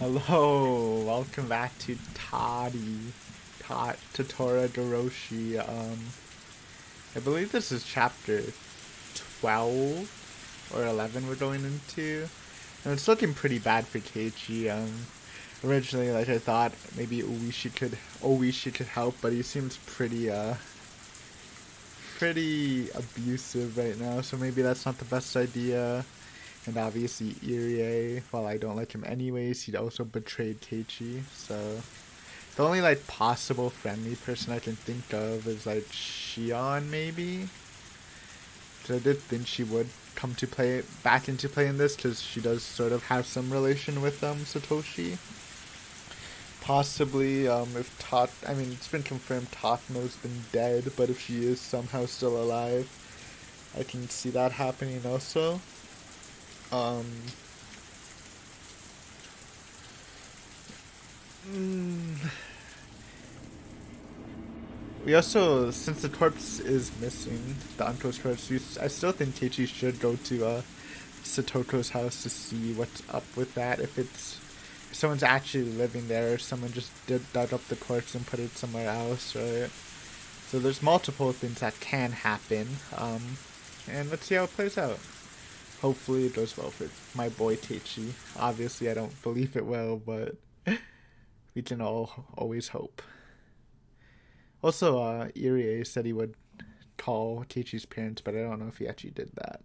Hello, welcome back to Tatarigoroshi. I believe this is chapter 12 or 11 we're going into. And it's looking pretty bad for Keiichi. Originally, like I thought maybe Oishi could help, but he seems pretty abusive right now, so maybe that's not the best idea. And obviously Irie, while I don't like him anyways, he also betrayed Keiichi, so the only like possible friendly person I can think of is like Shion maybe. Because I did think she would come to play back into play in this because she does sort of have some relation with Satoshi. Possibly if I mean it's been confirmed Tatmo's been dead, but if she is somehow still alive, I can see that happening also. Um, mm, we also, since the corpse is missing, the unclosed corpse, I still think Keiichi should go to Satoto's house to see what's up with that. If someone's actually living there, or someone just dug up the corpse and put it somewhere else, right? So there's multiple things that can happen, and let's see how it plays out. Hopefully it goes well for my boy Keiichi. Obviously I don't believe it will, but we can all always hope. Also, Irie said he would call Keiichi's parents, but I don't know if he actually did that.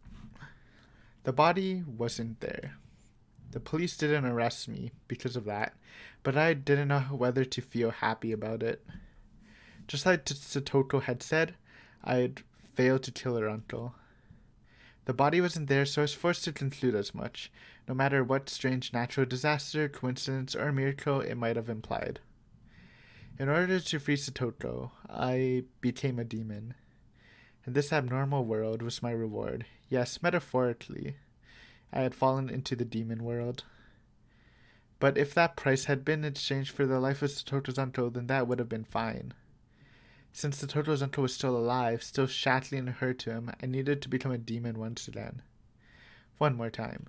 The body wasn't there. The police didn't arrest me because of that, but I didn't know whether to feel happy about it. Just like Satoto had said, I'd failed to kill her uncle. The body wasn't there, so I was forced to conclude as much, no matter what strange natural disaster, coincidence, or miracle it might have implied. In order to free Satoto, I became a demon. And this abnormal world was my reward. Yes, metaphorically, I had fallen into the demon world. But if that price had been exchanged for the life of Satoto's uncle, then that would have been fine. Since Satoto's uncle was still alive, still shackling her to him, I needed to become a demon once again. One more time.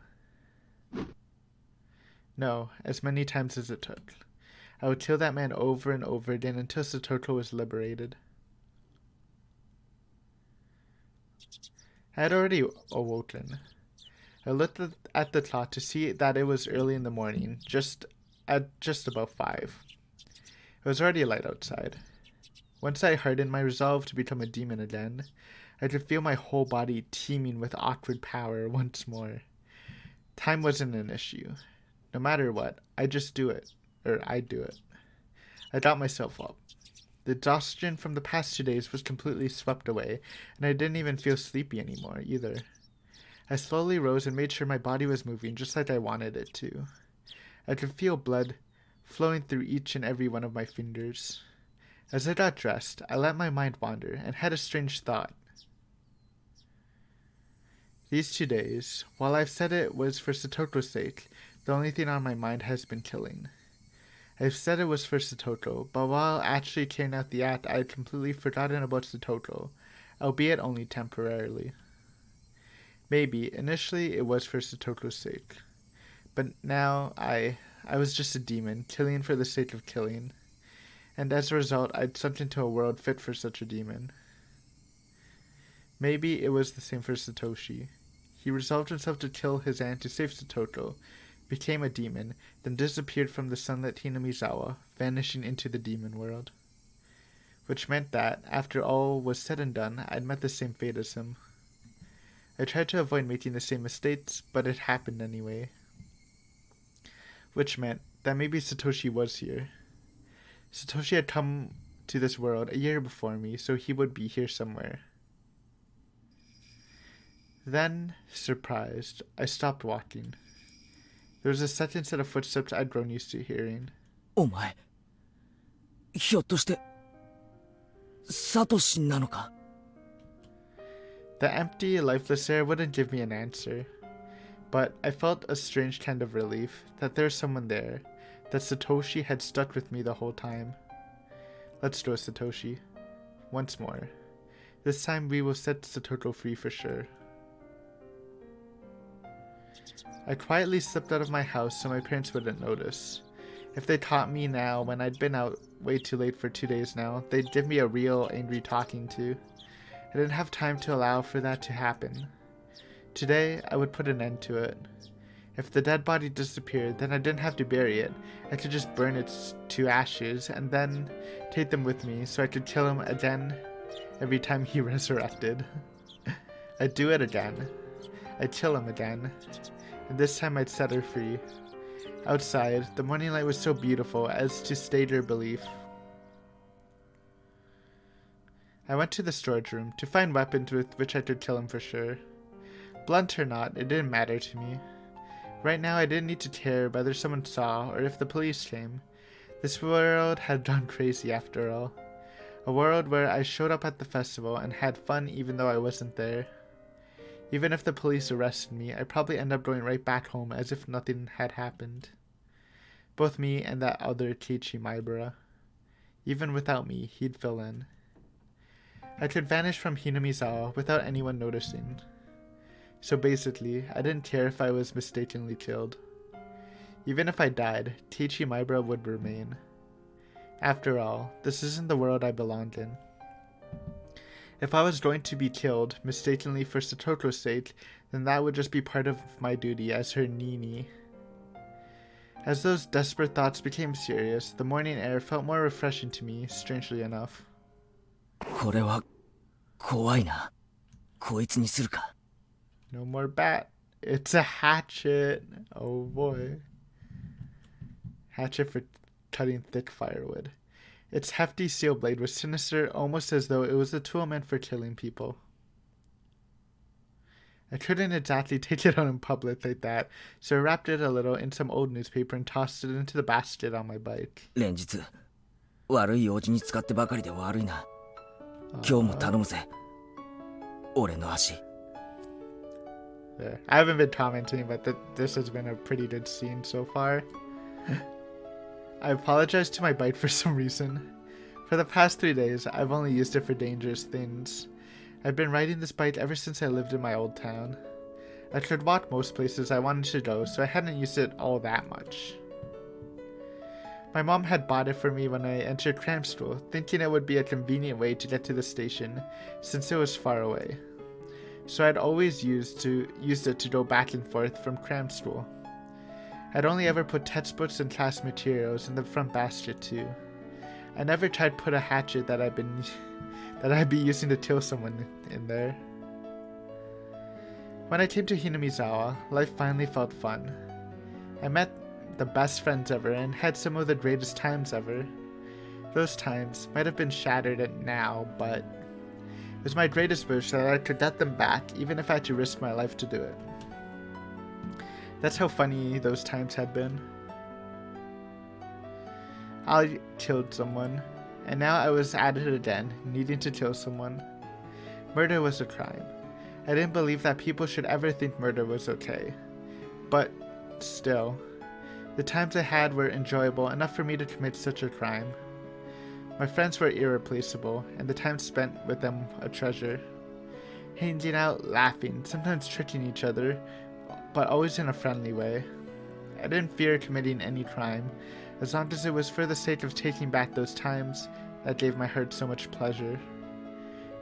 No, as many times as it took. I would kill that man over and over again until Satoto was liberated. I had already awoken. I looked at the clock to see that it was early in the morning, just about 5. It was already light outside. Once I hardened my resolve to become a demon again, I could feel my whole body teeming with awkward power once more. Time wasn't an issue. No matter what, I'd do it. I got myself up. The exhaustion from the past 2 days was completely swept away, and I didn't even feel sleepy anymore, either. I slowly rose and made sure my body was moving just like I wanted it to. I could feel blood flowing through each and every one of my fingers. As I got dressed, I let my mind wander and had a strange thought. These 2 days, while I've said it was for Satoto's sake, the only thing on my mind has been killing. I've said it was for Satoto, but while actually carrying out the act, I had completely forgotten about Satoto, albeit only temporarily. Maybe, initially, it was for Satoto's sake. But now, I was just a demon, killing for the sake of killing. And as a result, I'd sunk into a world fit for such a demon. Maybe it was the same for Satoshi. He resolved himself to kill his aunt to save Satoto, became a demon, then disappeared from the sunlit Hinamizawa, vanishing into the demon world. Which meant that, after all was said and done, I'd met the same fate as him. I tried to avoid making the same mistakes, but it happened anyway. Which meant that maybe Satoshi was here. Satoshi had come to this world a year before me, so he would be here somewhere. Then, surprised, I stopped walking. There was a second set of footsteps I'd grown used to hearing. お前、ひょっとして、サトシなのか? The empty, lifeless air wouldn't give me an answer. But I felt a strange kind of relief that there was someone there, that Satoshi had stuck with me the whole time. Let's go, Satoshi. Once more. This time we will set Satoto free for sure. I quietly slipped out of my house so my parents wouldn't notice. If they caught me now when I'd been out way too late for 2 days now, they'd give me a real angry talking to. I didn't have time to allow for that to happen. Today, I would put an end to it. If the dead body disappeared, then I didn't have to bury it. I could just burn it to ashes and then take them with me so I could kill him again every time he resurrected. I'd do it again. I'd kill him again. And this time I'd set her free. Outside, the morning light was so beautiful as to stagger your belief. I went to the storage room to find weapons with which I could kill him for sure. Blunt or not, it didn't matter to me. Right now I didn't need to care whether someone saw or if the police came. This world had gone crazy after all. A world where I showed up at the festival and had fun even though I wasn't there. Even if the police arrested me, I'd probably end up going right back home as if nothing had happened. Both me and that other Keiichi Maibara. Even without me, he'd fill in. I could vanish from Hinamizawa without anyone noticing. So basically, I didn't care if I was mistakenly killed. Even if I died, Keiichi Maibara would remain. After all, this isn't the world I belonged in. If I was going to be killed mistakenly for Satoko's sake, then that would just be part of my duty as her Nini. As those desperate thoughts became serious, the morning air felt more refreshing to me, strangely enough. これは怖いな。こいつにするか。No more bat. It's a hatchet. Oh boy. Hatchet for cutting thick firewood. Its hefty steel blade was sinister, almost as though it was a tool meant for killing people. I couldn't exactly take it out in public like that, so I wrapped it a little in some old newspaper and tossed it into the basket on my bike. 連日悪い用事に使ってばかりで悪いな。今日も頼むぜ。俺の足。There. I haven't been commenting, but this has been a pretty good scene so far. I apologize to my bike for some reason. For the past 3 days, I've only used it for dangerous things. I've been riding this bike ever since I lived in my old town. I could walk most places I wanted to go, so I hadn't used it all that much. My mom had bought it for me when I entered cram school, thinking it would be a convenient way to get to the station, since it was far away. So I'd always used it to go back and forth from cram school. I'd only ever put textbooks and class materials in the front basket too. I never tried to put a hatchet that I'd be using to kill someone in there. When I came to Hinamizawa, life finally felt fun. I met the best friends ever and had some of the greatest times ever. Those times might have been shattered now, but it was my greatest wish that I could get them back, even if I had to risk my life to do it. That's how funny those times had been. I killed someone, and now I was at it again, needing to kill someone. Murder was a crime. I didn't believe that people should ever think murder was okay. But still, the times I had were enjoyable enough for me to commit such a crime. My friends were irreplaceable, and the time spent with them a treasure. Hanging out, laughing, sometimes tricking each other, but always in a friendly way. I didn't fear committing any crime, as long as it was for the sake of taking back those times that gave my heart so much pleasure.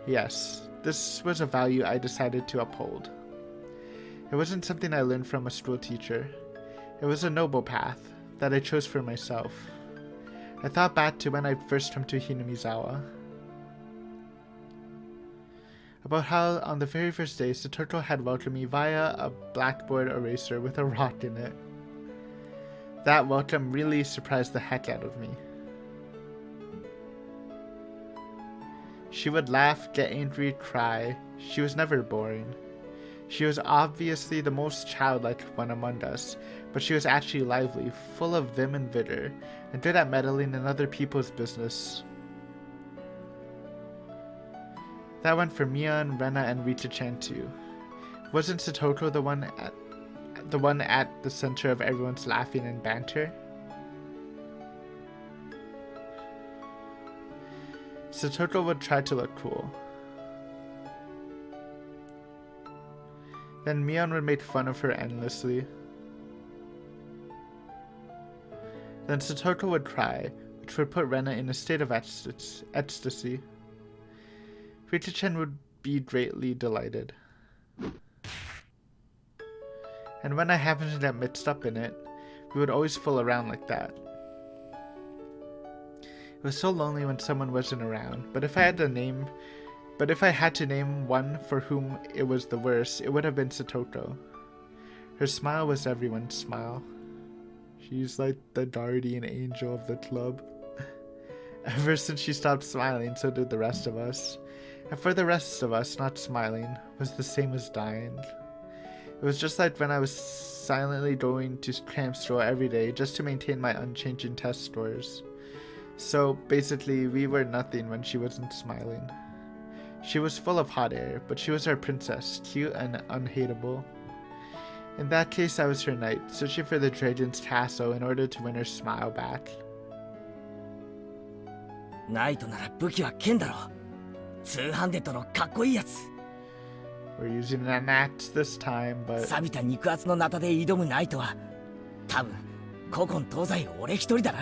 Yes, this was a value I decided to uphold. It wasn't something I learned from a school teacher. It was a noble path that I chose for myself. I thought back to when I'd first come to Hinamizawa. About how on the very first day, Satoko had welcomed me via a blackboard eraser with a rock in it. That welcome really surprised the heck out of me. She would laugh, get angry, cry. She was never boring. She was obviously the most childlike one among us, but she was actually lively, full of vim and vigor, and good at meddling in other people's business. That went for Mion, Rena, and Rita-chan too. Wasn't Satoko the one at the center of everyone's laughing and banter? Satoko would try to look cool. Then Mion would make fun of her endlessly. Then Satoko would cry, which would put Rena in a state of ecstasy. Rita-chan would be greatly delighted. And when I happened to get mixed up in it, we would always fool around like that. It was so lonely when someone wasn't around, but if I had to name one for whom it was the worst, it would have been Satoko. Her smile was everyone's smile. She's like the guardian angel of the club. Ever since she stopped smiling, so did the rest of us. And for the rest of us, not smiling was the same as dying. It was just like when I was silently going to camp store every day just to maintain my unchanging test scores. So basically, we were nothing when she wasn't smiling. She was full of hot air, but she was our princess, cute and unhateable. In that case, I was her knight, searching for the dragon's castle in order to win her smile back. Knight なら武器は剣だろ。通販でとのかっこいいやつ。We're using an axe this time, but 錆びた肉厚のナタで挑むナイトは、多分古今東西俺一人だな。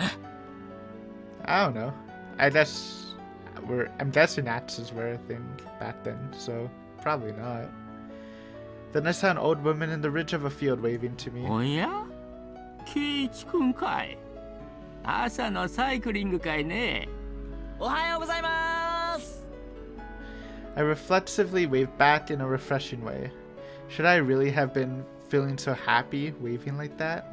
I don't know. I'm guessing axes were a thing back then, so probably not. Then I saw an old woman in the ridge of a field waving to me. おや？ケイチ君かい。朝のサイクリングかいね。おはようございます。I reflexively waved back in a refreshing way. Should I really have been feeling so happy waving like that?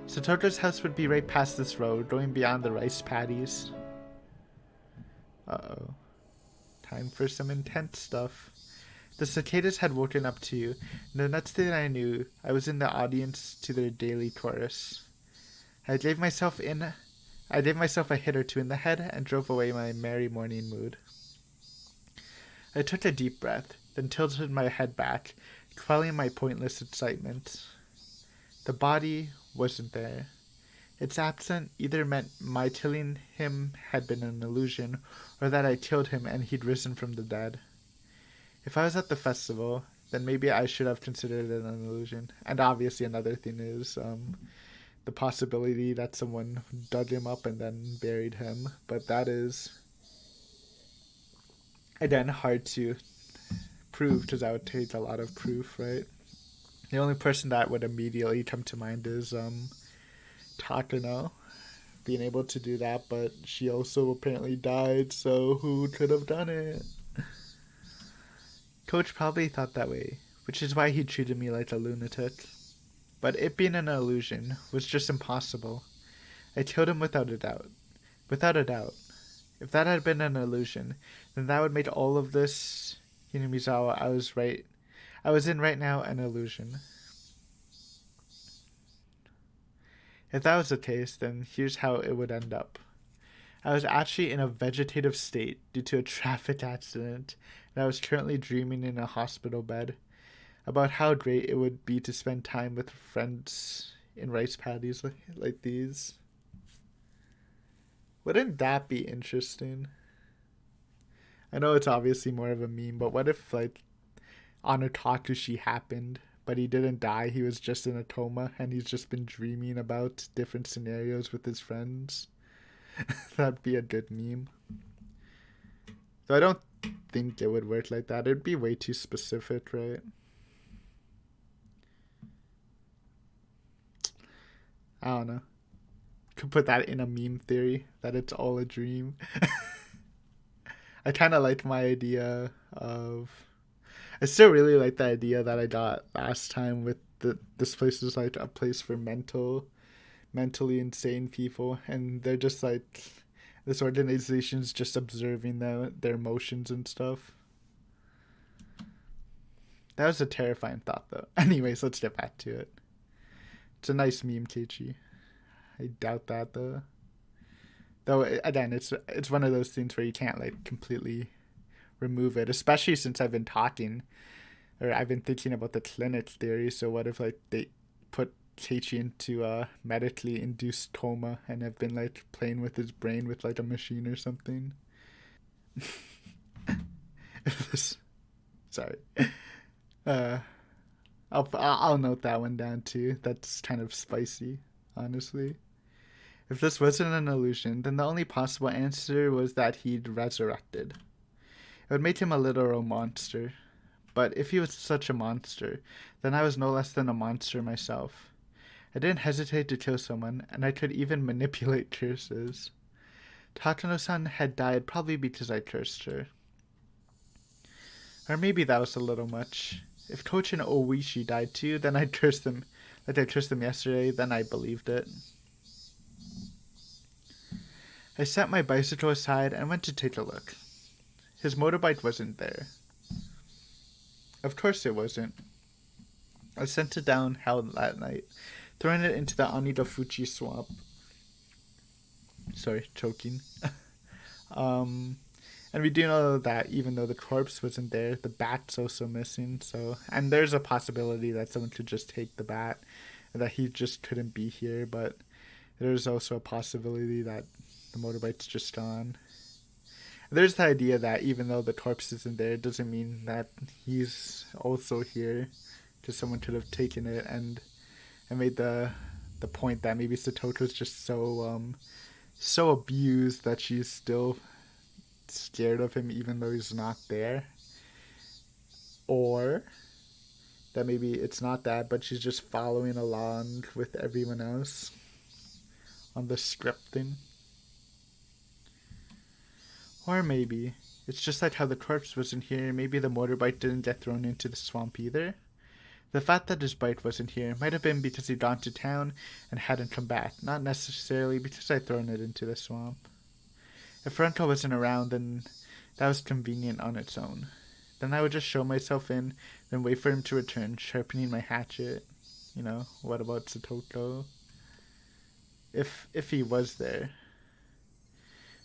Satoto's house would be right past this road, going beyond the rice paddies. Uh-oh. Time for some intense stuff. The cicadas had woken up too, and the next thing I knew, I was in the audience to their daily chorus. I gave myself a hit or two in the head and drove away my merry morning mood. I took a deep breath, then tilted my head back, quelling my pointless excitement. The body wasn't there. Its absence either meant my killing him had been an illusion, or that I killed him and he'd risen from the dead. If I was at the festival, then maybe I should have considered it an illusion. And obviously another thing is the possibility that someone dug him up and then buried him. But that is, again, hard to prove because that would take a lot of proof, right? The only person that would immediately come to mind is Takano being able to do that, but she also apparently died, so who could have done it? Coach probably thought that way, which is why he treated me like a lunatic. But it being an illusion was just impossible. I killed him without a doubt. Without a doubt. If that had been an illusion, then that would make all of this Hinamizawa I was in right now an illusion. If that was the case, then here's how it would end up. I was actually in a vegetative state due to a traffic accident, and I was currently dreaming in a hospital bed about how great it would be to spend time with friends in rice paddies like these. Wouldn't that be interesting? I know it's obviously more of a meme, but what if, like, Anatakushi happened, but he didn't die, he was just in a coma, and he's just been dreaming about different scenarios with his friends? That'd be a good meme. So I don't think it would work like that. It'd be way too specific, right? I don't know. Could put that in a meme theory, that it's all a dream. I kind of like my idea of... I still really like the idea that I got last time with this place is like a place for mentally insane people, and they're just like, this organization's just observing their emotions and stuff. That was a terrifying thought, though. Anyways, let's get back to it. It's a nice meme, Keiichi. I doubt that, though. Though, again, it's one of those things where you can't, like, completely remove it, especially since I've been thinking about the clinic theory. So what if, like, they put Keiichi into a medically induced coma and have been, like, playing with his brain with, like, a machine or something? Sorry. I'll note that one down too. That's kind of spicy, honestly. If this wasn't an illusion, then the only possible answer was that he'd resurrected. It would make him a literal monster. But if he was such a monster, then I was no less than a monster myself. I didn't hesitate to kill someone, and I could even manipulate curses. Tatano-san had died probably because I cursed her. Or maybe that was a little much. If Coach and Oishi died too, then I'd curse them like I cursed them yesterday, then I believed it. I set my bicycle aside and went to take a look. His motorbike wasn't there. Of course it wasn't. I sent it down hell that night, throwing it into the Anidofuchi swamp. Sorry, choking. And we do know that even though the corpse wasn't there, the bat's also missing. And there's a possibility that someone could just take the bat, and that he just couldn't be here. But there's also a possibility that the motorbike's just gone. There's the idea that even though the corpse isn't there, it doesn't mean that he's also here, because someone could have taken it and made the point that maybe Satoto's just so abused that she's still scared of him even though he's not there. Or that maybe it's not that, but she's just following along with everyone else on the scripting. Or maybe it's just like how the corpse wasn't here, maybe the motorbike didn't get thrown into the swamp either. The fact that his bike wasn't here might have been because he'd gone to town and hadn't come back, not necessarily because I'd thrown it into the swamp. If Renko wasn't around, then that was convenient on its own. Then I would just show myself in, then wait for him to return, sharpening my hatchet. You know, what about Satoto? If he was there.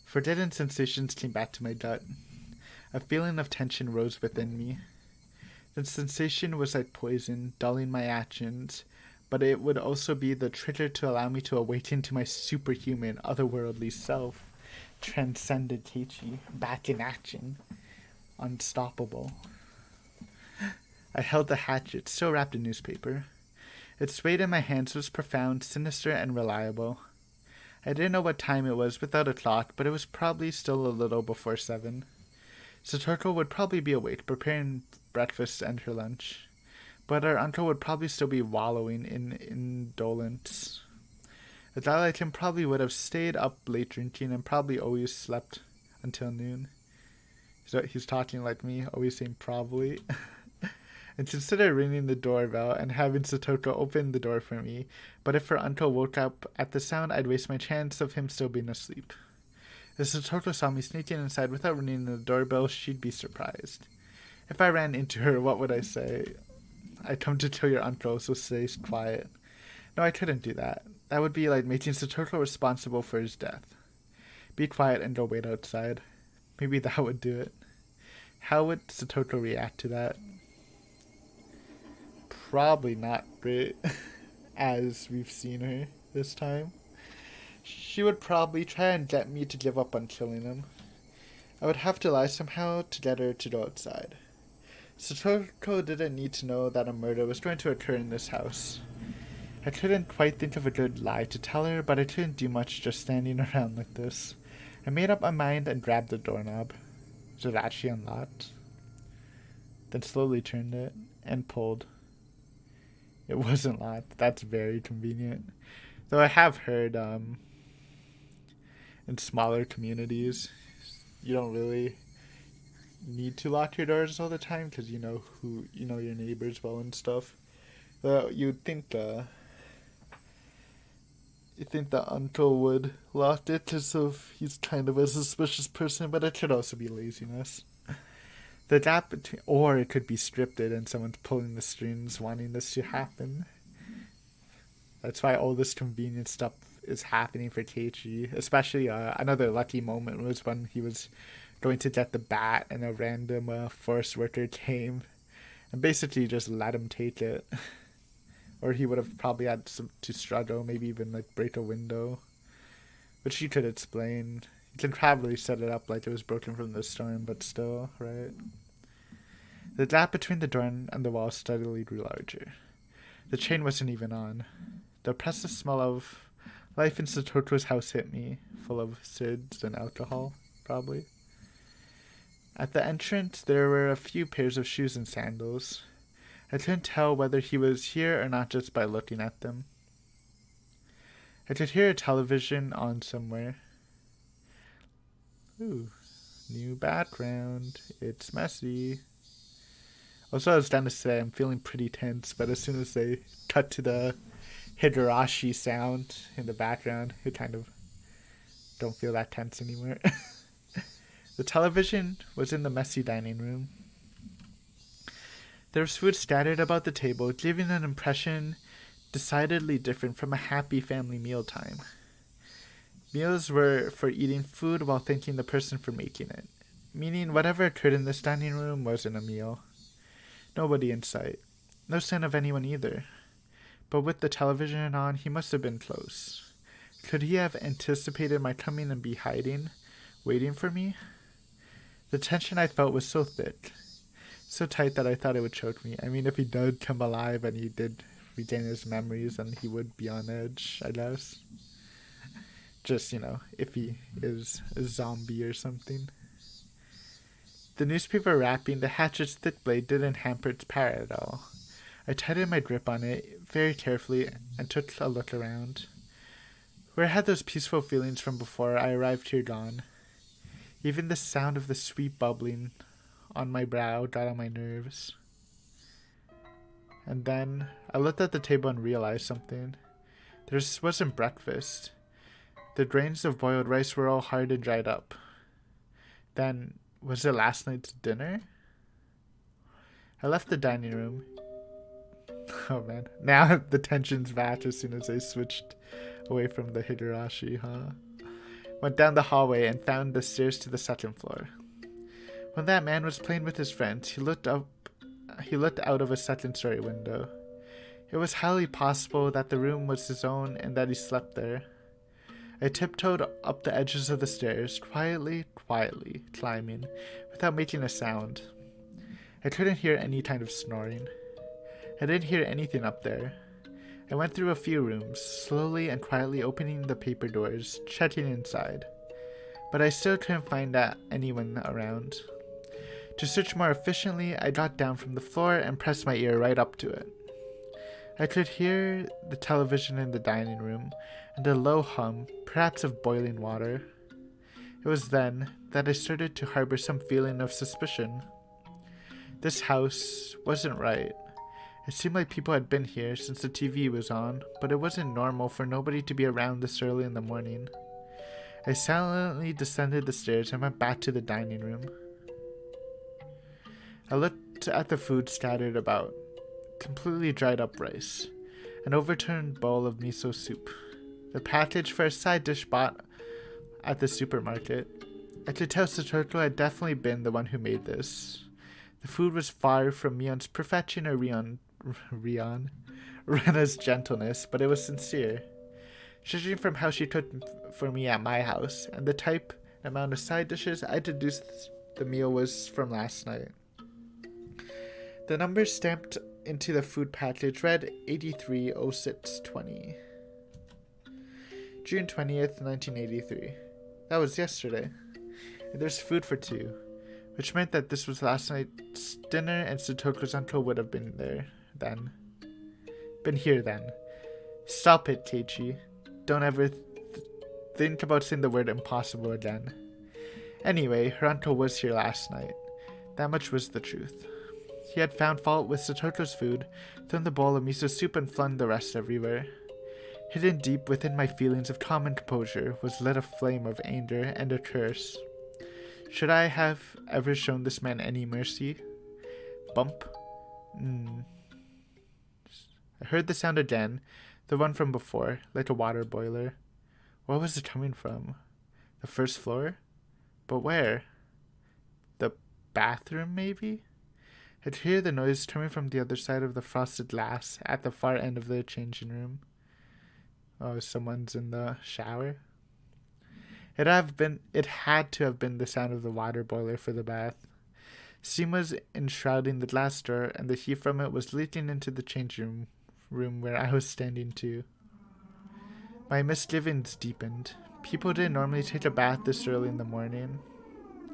Forbidden sensations came back to my gut. A feeling of tension rose within me. The sensation was like poison, dulling my actions, but it would also be the trigger to allow me to awaken to my superhuman, otherworldly self. Transcended Keiichi, back in action. Unstoppable. I held the hatchet, still wrapped in newspaper. Its weight in my hands was profound, sinister, and reliable. I didn't know what time it was without a clock, but it was probably still a little before 7. Satoko would probably be awake, preparing breakfast and her lunch. But our uncle would probably still be wallowing in indolence. A guy like him probably would have stayed up late drinking and probably always slept until noon. So he's talking like me, always saying probably. And consider ringing the doorbell and having Satoko open the door for me, but if her uncle woke up at the sound, I'd waste my chance of him still being asleep. If Satoko saw me sneaking inside without ringing the doorbell, she'd be surprised. If I ran into her, what would I say? I come to kill your uncle, so stay quiet. No, I couldn't do that. That would be like making Satoko responsible for his death. Be quiet and go wait outside. Maybe that would do it. How would Satoko react to that? Probably not great, as we've seen her this time. She would probably try and get me to give up on killing him. I would have to lie somehow to get her to go outside. Satoko didn't need to know that a murder was going to occur in this house. I couldn't quite think of a good lie to tell her, but I couldn't do much just standing around like this. I made up my mind and grabbed the doorknob. Was it actually unlocked? Then slowly turned it and pulled. It wasn't locked. That's very convenient. Though I have heard in smaller communities, you don't really need to lock your doors all the time because you know your neighbors well and stuff. You'd think the uncle would lock it because he's kind of a suspicious person, but it could also be laziness. The gap between, or it could be scripted and someone's pulling the strings wanting this to happen. That's why all this convenient stuff is happening for Keiichi. Especially another lucky moment was when he was going to get the bat and a random forest worker came and basically just let him take it. Or he would have probably had to struggle, maybe even like break a window. Which you could explain. You can probably set it up like it was broken from the storm, but still, right? The gap between the door and the wall steadily grew larger. The chain wasn't even on. The oppressive smell of Life in Satoto's house hit me, full of SIDS and alcohol, probably. At the entrance, there were a few pairs of shoes and sandals. I couldn't tell whether he was here or not just by looking at them. I could hear a television on somewhere. Ooh, new background. It's messy. Also, I was down to say I'm feeling pretty tense, but as soon as they cut to the Higurashi sound in the background, it kind of don't feel that tense anymore. The television was in the messy dining room. There was food scattered about the table, giving an impression decidedly different from a happy family mealtime. Meals were for eating food while thanking the person for making it, meaning whatever occurred in this dining room wasn't a meal. Nobody in sight. No sign of anyone either. But with the television on, he must have been close. Could he have anticipated my coming and be hiding, waiting for me? The tension I felt was so thick, so tight that I thought it would choke me. I mean, if he did come alive and he did regain his memories, then he would be on edge, I guess. Just, if he is a zombie or something. The newspaper wrapping the hatchet's thick blade didn't hamper its power at all. I tightened my grip on it very carefully and took a look around. Where had those peaceful feelings from before I arrived here gone? Even the sound of the sweet bubbling on my brow got on my nerves. And then I looked at the table and realized something. There wasn't breakfast. The grains of boiled rice were all hard and dried up. Then, was it last night's dinner? I left the dining room. Oh man, now the tension's back as soon as I switched away from the Higurashi, huh? Went down the hallway and found the stairs to the second floor. When that man was playing with his friends, he looked out of a second-story window. It was highly possible that the room was his own and that he slept there. I tiptoed up the edges of the stairs, quietly climbing, without making a sound. I couldn't hear any kind of snoring. I didn't hear anything up there. I went through a few rooms, slowly and quietly opening the paper doors, checking inside. But I still couldn't find anyone around. To search more efficiently, I got down from the floor and pressed my ear right up to it. I could hear the television in the dining room and a low hum, perhaps of boiling water. It was then that I started to harbor some feeling of suspicion. This house wasn't right. It seemed like people had been here since the TV was on, but it wasn't normal for nobody to be around this early in the morning. I silently descended the stairs and went back to the dining room. I looked at the food scattered about. Completely dried up rice, an overturned bowl of miso soup, the package for a side dish bought at the supermarket. I could tell Satoto had definitely been the one who made this. The food was far from Mion's perfection or Rena's gentleness, but it was sincere. Judging from how she cooked for me at my house and the type and amount of side dishes, I deduced the meal was from last night. The number stamped into the food package read 830620. June 20th, 1983. That was yesterday. And there's food for two, which meant that this was last night's dinner and Satoko's uncle would have been there then. Been here then. Stop it, Keiichi. Don't ever think about saying the word impossible again. Anyway, her uncle was here last night. That much was the truth. He had found fault with Satoko's food, thrown the bowl of miso soup and flung the rest everywhere. Hidden deep within my feelings of calm and composure was lit a flame of anger and a curse. Should I have ever shown this man any mercy? Bump. I heard the sound again, the one from before, like a water boiler. Where was it coming from? The first floor? But where? The bathroom, maybe? I could hear the noise coming from the other side of the frosted glass at the far end of the changing room. Oh, someone's in the shower? It had to have been the sound of the water boiler for the bath. Steam was enshrouding the glass door, and the heat from it was leaking into the changing room where I was standing too. My misgivings deepened. People didn't normally take a bath this early in the morning,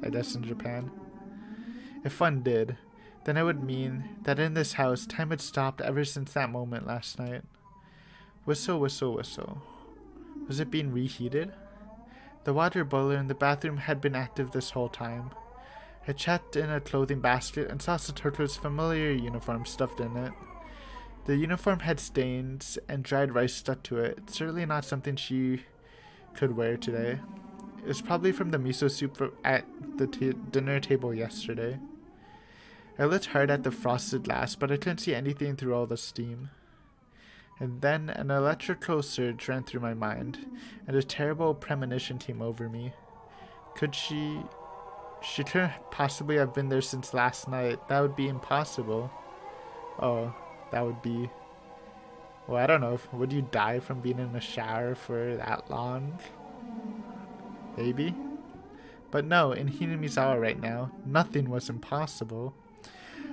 I guess in Japan. If one did, then it would mean that in this house time had stopped ever since that moment last night. Whistle, whistle, whistle. Was it being reheated? The water boiler in the bathroom had been active this whole time. I checked in a clothing basket and saw Satoru's familiar uniform stuffed in it. The uniform had stains and dried rice stuck to it. Certainly not something she could wear today. It was probably from the miso soup at the dinner table yesterday. I looked hard at the frosted glass, but I couldn't see anything through all the steam. And then an electrical surge ran through my mind, and a terrible premonition came over me. Could she couldn't possibly have been there since last night. That would be impossible. Oh, that would be... Well, I don't know. Would you die from being in the shower for that long? Maybe. But no, in Hinamizawa right now, nothing was impossible.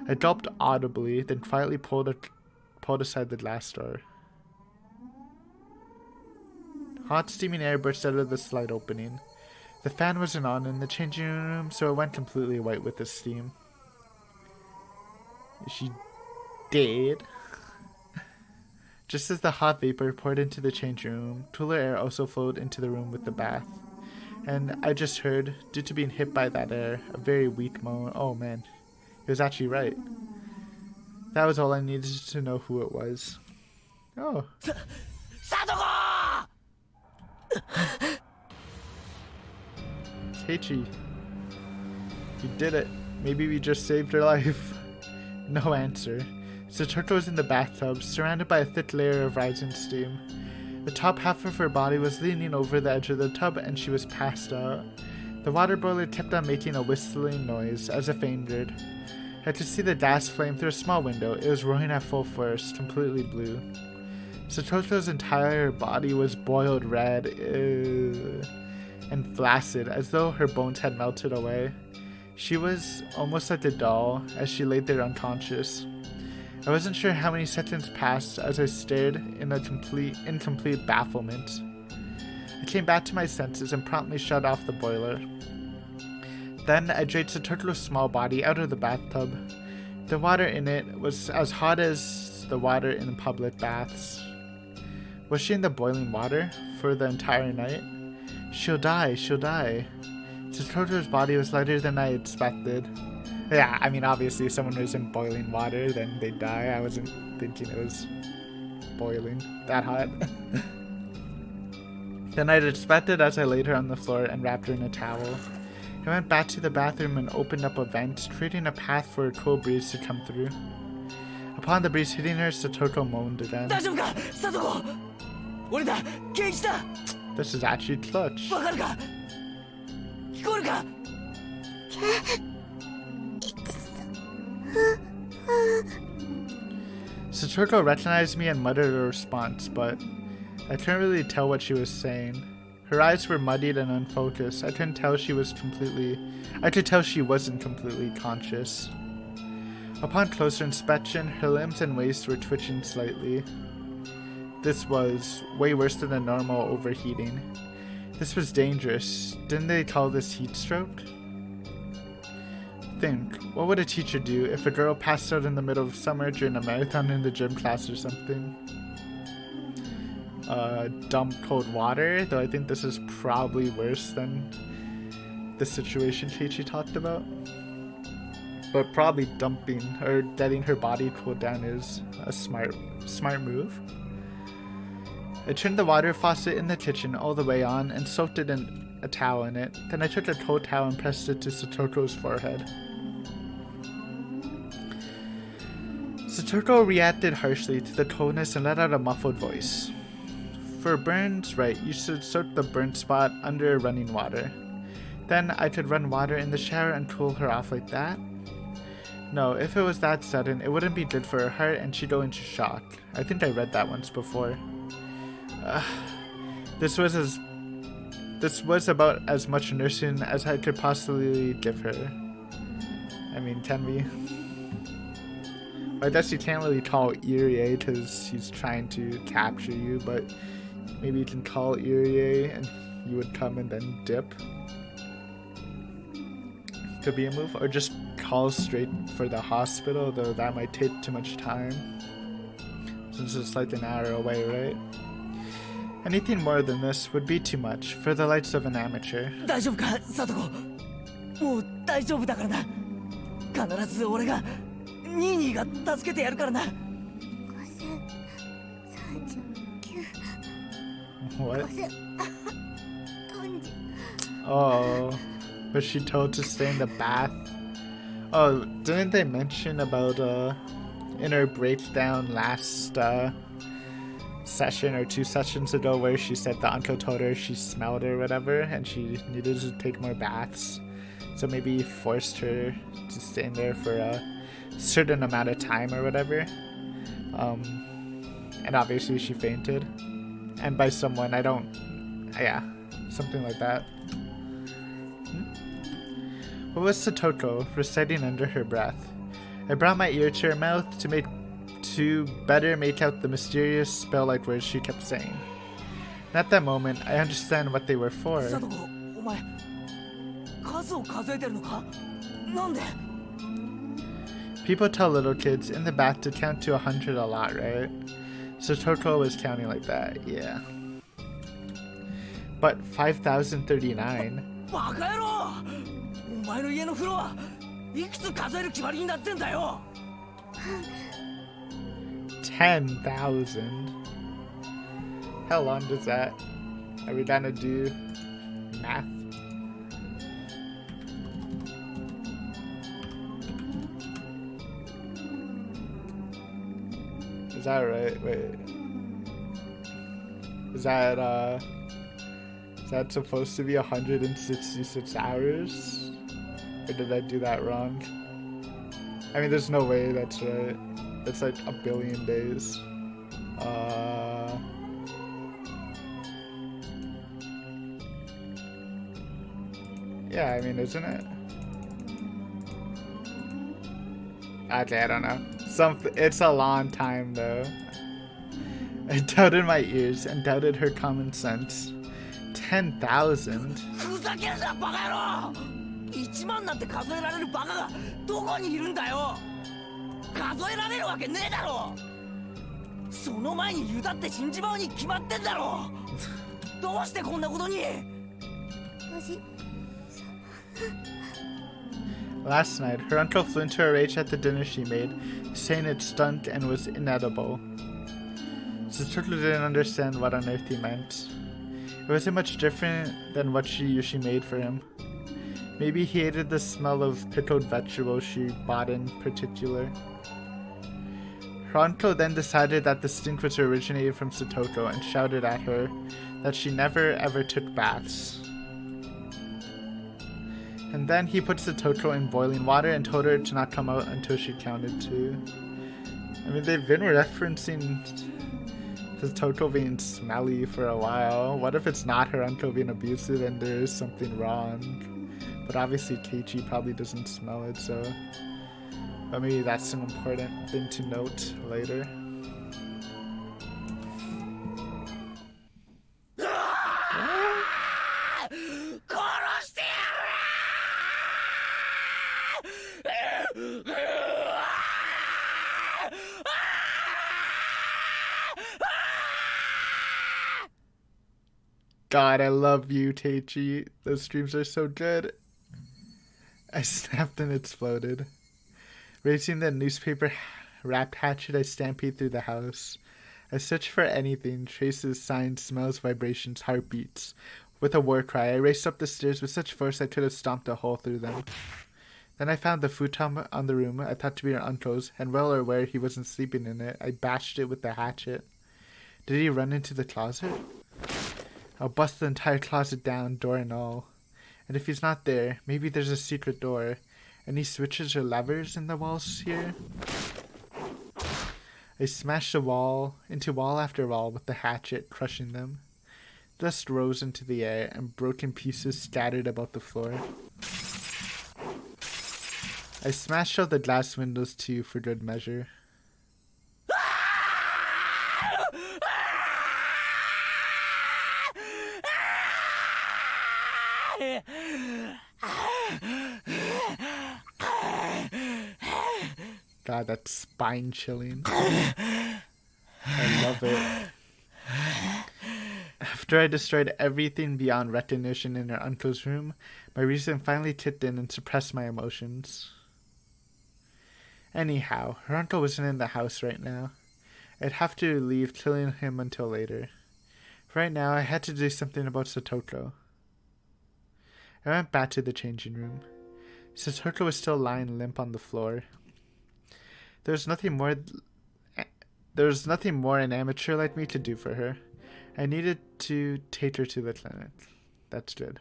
I gulped audibly, then quietly pulled aside the glass door. Hot steaming air burst out of the slight opening. The fan wasn't on in the changing room, so it went completely white with the steam. Is she dead? Just as the hot vapor poured into the changing room, cooler air also flowed into the room with the bath. And I just heard, due to being hit by that air, a very weak moan. Oh man, it was actually right. That was all I needed to know who it was. Oh. Keiichi, you did it. Maybe we just saved her life. No answer. Satoru was in the bathtub, surrounded by a thick layer of rising steam. The top half of her body was leaning over the edge of the tub, and she was passed out. The water boiler kept on making a whistling noise, as if angered. I could see the gas flame through a small window. It was roaring at full force, completely blue. Satoru's entire body was boiled red and flaccid, as though her bones had melted away. She was almost like a doll, as she lay there unconscious. I wasn't sure how many seconds passed as I stared in incomplete bafflement. I came back to my senses and promptly shut off the boiler. Then I dragged Satoru's small body out of the bathtub. The water in it was as hot as the water in public baths. Was she in the boiling water for the entire night? She'll die, she'll die. Satoru's body was lighter than I expected. Yeah, I mean, obviously, if someone was in boiling water, then they'd die. I wasn't thinking it was boiling that hot. Then I'd expected as I laid her on the floor and wrapped her in a towel. I went back to the bathroom and opened up a vent, creating a path for a cool breeze to come through. Upon the breeze hitting her, Satoru moaned again. This is actually clutch. Satoru recognized me and muttered a response, but I couldn't really tell what she was saying. Her eyes were muddied and unfocused. I could tell she wasn't completely conscious. Upon closer inspection, her limbs and waist were twitching slightly. This was way worse than a normal overheating. This was dangerous. Didn't they call this heat stroke? Think, what would a teacher do if a girl passed out in the middle of summer during a marathon in the gym class or something? Dump cold water, though I think this is probably worse than the situation Keiichi talked about. But probably dumping or letting her body cool down is a smart move. I turned the water faucet in the kitchen all the way on and soaked it in a towel in it. Then I took a cold towel and pressed it to Satoru's forehead. Satoru reacted harshly to the coldness and let out a muffled voice. For burns, right, you should soak the burnt spot under running water. Then I could run water in the shower and cool her off like that. No, if it was that sudden, it wouldn't be good for her heart and she'd go into shock. I think I read that once before. This was about as much nursing as I could possibly give her. I mean, can we? I guess you can't really call Irie because he's trying to capture you, but Maybe you can call Irie and you would come and then dip. Could be a move. Or just call straight for the hospital, though that might take too much time. Since it's like an hour away, right? Anything more than this would be too much for the lights of an amateur. 大丈夫か、サトコ。もう大丈夫だからな。必ず俺が、ニーニーが助けてやるからな。What? Oh, was she told to stay in the bath? Oh, didn't they mention about in her breakdown last session or 2 sessions ago where she said the uncle told her she smelled or whatever and she needed to take more baths, so maybe he forced her to stay in there for a certain amount of time or whatever, and obviously she fainted, and by someone, yeah, something like that. What was Satoko reciting under her breath? I brought my ear to her mouth to better make out the mysterious spell-like words she kept saying. And at that moment, I understand what they were for. People tell little kids in the bath to count to 100 a lot, right? Satoko was counting like that, yeah. But 5,039. お前の家の風呂はいくつ数える決まりになってんだよ。10,000. How long does that? Are we gonna do math? Is that right? Wait. Is that supposed to be 166 hours? Or did I do that wrong? I mean, there's no way that's right. That's like a billion days. Yeah, I mean, isn't it? Okay, I don't know. It's a long time though. I doubted my ears and doubted her common sense. 10,000? ふざけんなバカ野郎！1万なんて数えられるバカがどこにいるんだよ。数えられるわけねえだろ。その前に湯だって死んじまうに決まってんだろ。どうしてこんなことに。Last night, her uncle flew into a rage at the dinner she made, saying it stunk and was inedible. Satsuko didn't understand what on earth he meant. It wasn't much different than what she usually made for him. Maybe he hated the smell of pickled vegetables she bought in particular. Her uncle then decided that the stink was originated from Satoko and shouted at her that she never ever took baths. And then he put Satoko in boiling water and told her to not come out until she counted 2. I mean, they've been referencing Satoko being smelly for a while. What if it's not her uncle being abusive and there is something wrong? But obviously Keiichi probably doesn't smell it, so... But maybe that's an important thing to note later. God, I love you, Teichi. Those streams are so good. I snapped and exploded. Raising the newspaper wrapped hatchet, I stampede through the house. I search for anything, traces, signs, smells, vibrations, heartbeats. With a war cry, I raced up the stairs with such force I could have stomped a hole through them. Then I found the futon on the room I thought to be her uncle's, and well aware he wasn't sleeping in it, I bashed it with the hatchet. Did he run into the closet? I'll bust the entire closet down, door and all. And if he's not there, maybe there's a secret door. Any switches or levers in the walls here? I smashed the wall into wall after wall with the hatchet, crushing them. Dust rose into the air, and broken pieces scattered about the floor. I smashed all the glass windows too, for good measure. God, that's spine chilling. I love it. After I destroyed everything beyond recognition in her uncle's room, my reason finally kicked in and suppressed my emotions. Anyhow, her uncle wasn't in the house right now. I'd have to leave killing him until later. Right now, I had to do something about Satoko. I went back to the changing room. Satoko was still lying limp on the floor. There was nothing more an amateur like me could do for her. I needed to take her to the clinic. That's good.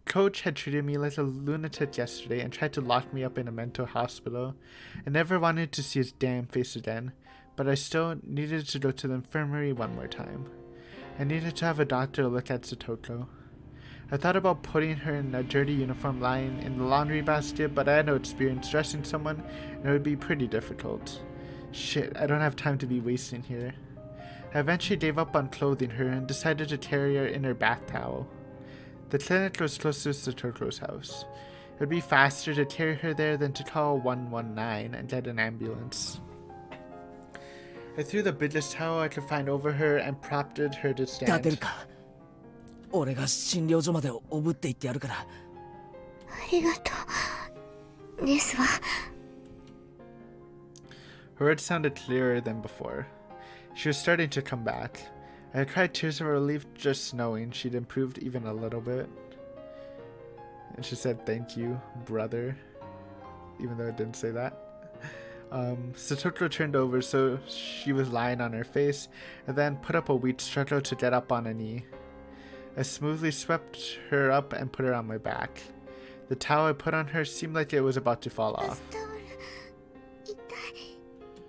Coach had treated me like a lunatic yesterday and tried to lock me up in a mental hospital. I never wanted to see his damn face again, but I still needed to go to the infirmary one more time. I needed to have a doctor look at Satoko. I thought about putting her in a dirty uniform lying in the laundry basket, but I had no experience dressing someone, and it would be pretty difficult. Shit, I don't have time to be wasting here. I eventually gave up on clothing her and decided to carry her in her bath towel. The clinic was close to Satoko's house. It would be faster to carry her there than to call 119 and get an ambulance. I threw the biggest towel I could find over her and propped her to stand. 俺が診療所までおぶって行ってやるから。ありがとう。ですわ。Her words sounded clearer than before. She was starting to come back. I cried tears of relief just knowing she'd improved even a little bit. And she said, "Thank you, brother," even though it didn't say that. Satoko turned over so she was lying on her face, and then put up a weak struggle to get up on a knee. I smoothly swept her up and put her on my back. The towel I put on her seemed like it was about to fall off.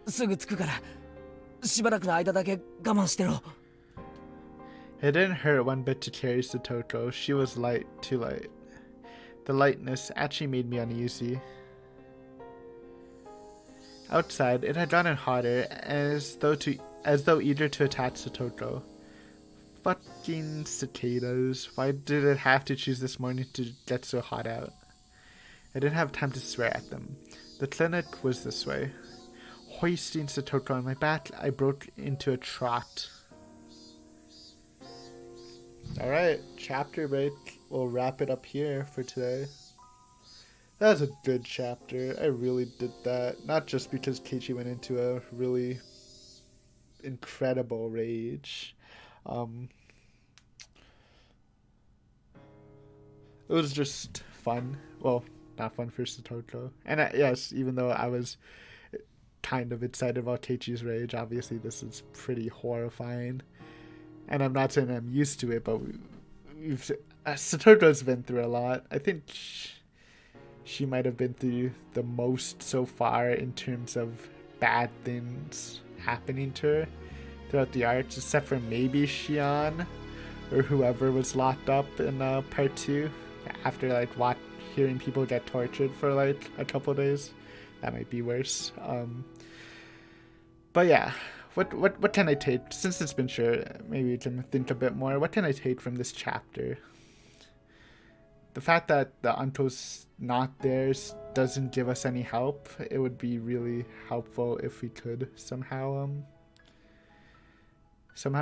すぐ着くから、しばらくの間だけ我慢してろ。It didn't hurt one bit to carry Satoko. She was light, too light. The lightness actually made me uneasy. Outside, it had gotten hotter, as though eager to attack Satoko. Fucking cicadas. Why did it have to choose this morning to get so hot out? I didn't have time to swear at them. The clinic was this way. Hoisting Satoko on my back, I broke into a trot. Alright, chapter break. We'll wrap it up here for today. That was a good chapter. I really did that. Not just because Keiichi went into a really incredible rage. It was just fun. Well, not fun for Satoko. And yes, even though I was kind of excited about Keiichi's rage, obviously this is pretty horrifying. And I'm not saying I'm used to it, but Satoko's been through a lot. I think she might have been through the most so far in terms of bad things happening to her throughout the arcs, except for maybe Shion or whoever was locked up in part 2 after like hearing people get tortured for like a couple days. That might be worse. But yeah, what can I take, since it's been short, maybe we can think a bit more. What can I take from this chapter? The fact that the Anto's not there doesn't give us any help. It would be really helpful if we could somehow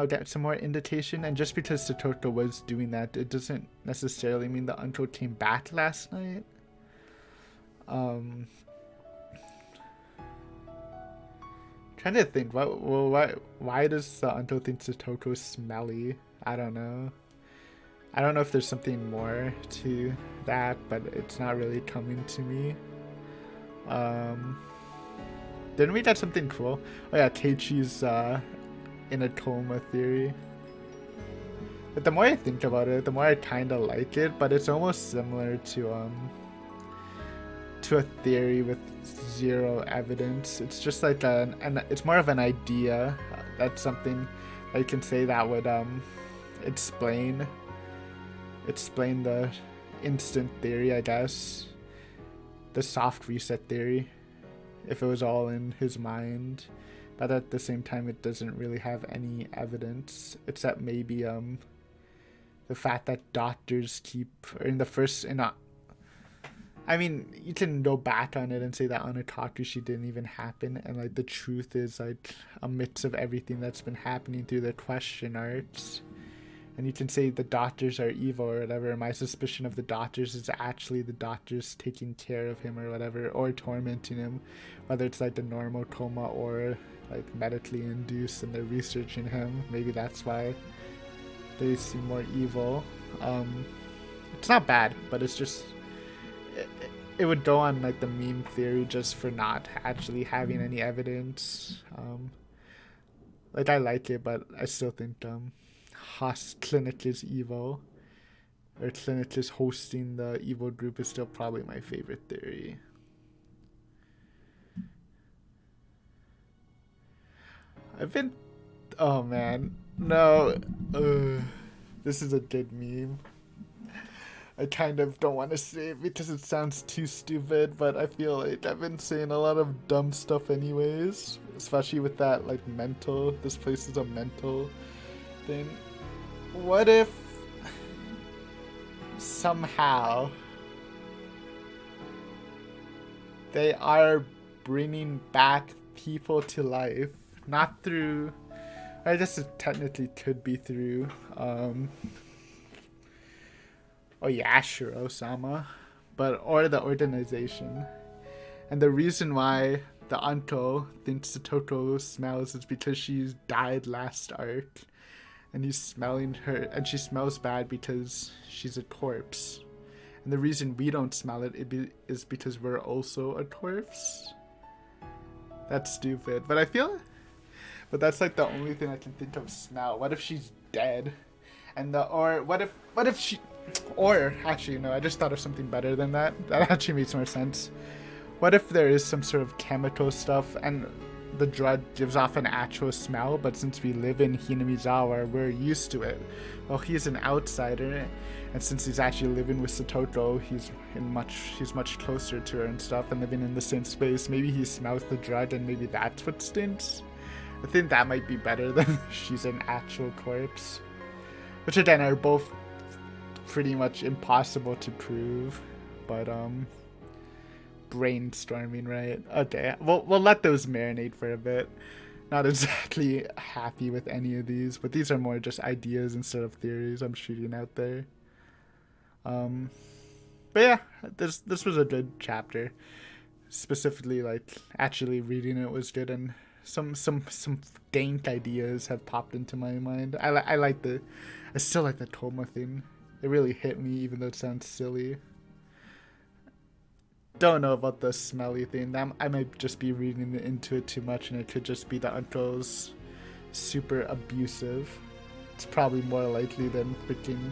get some more indication. And just because Satoko was doing that, it doesn't necessarily mean the Anto came back last night. Trying to think, why does the Anto think Satoko's smelly? I don't know. I don't know if there's something more to that, but it's not really coming to me. Didn't we get something cool? Oh yeah, Keiichi's in a coma theory. But the more I think about it, the more I kind of like it, but it's almost similar to a theory with zero evidence. It's just like it's more of an idea. That's something I can say that would explain the instant theory, I guess. The soft reset theory, if it was all in his mind. But at the same time, it doesn't really have any evidence, except maybe the fact that doctors keep, or in the first, I mean, you can go back on it and say that Onitakashi didn't even happen, and like the truth is like a mix of everything that's been happening through the question arcs. And you can say the doctors are evil or whatever. My suspicion of the doctors is actually the doctors taking care of him or whatever, or tormenting him, whether it's like the normal coma or like medically induced and they're researching him. Maybe that's why they seem more evil. It's not bad, but it's just it would go on like the meme theory just for not actually having any evidence. Like I like it, but I still think Clinic is evil, or Clinic is hosting the evil group is still probably my favorite theory. Oh man, no, this is a good meme. I kind of don't want to say it because it sounds too stupid, but I feel like I've been saying a lot of dumb stuff anyways, especially with that like mental, this place is a mental thing. What if somehow they are bringing back people to life, not through, I guess it technically could be through Yashiro-sama, or the organization. And the reason why the uncle thinks Satoko smells is because she's died last arc. And he's smelling her, and she smells bad because she's a corpse. And the reason we don't smell it is because we're also a corpse. That's stupid, but that's like the only thing I can think of smell. What if she's dead? And what if she, or actually no, I just thought of something better than that. That actually makes more sense. What if there is some sort of chemical stuff and the drug gives off an actual smell, but since we live in Hinamizawa, we're used to it. Well, he's an outsider, and since he's actually living with Satoko, he's much closer to her and stuff, and living in the same space. Maybe he smells the drug, and maybe that's what stinks. I think that might be better than she's an actual corpse, which again are both pretty much impossible to prove, but brainstorming, right? Okay, we'll let those marinate for a bit. Not exactly happy with any of these, but these are more just ideas instead of theories I'm shooting out there. But yeah, this was a good chapter. Specifically, like actually reading it was good, and some dank ideas have popped into my mind. I still like the Toma thing. It really hit me, even though it sounds silly. Don't know about the smelly thing. That I might just be reading into it too much, and it could just be the uncle's super abusive. It's probably more likely than freaking.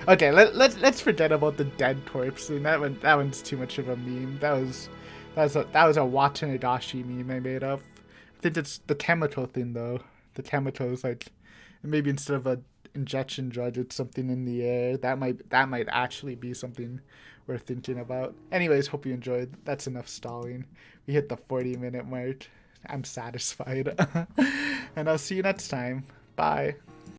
Okay, let's forget about the dead corpse thing. That one's too much of a meme. That was a Watanabe meme I made up. I think it's the chemical thing though. The chemical is like maybe instead of a injection drug, it's something in the air. That might actually be something we're thinking about. Anyways, hope you enjoyed. That's enough stalling. We hit the 40-minute mark. I'm satisfied. And I'll see you next time. Bye.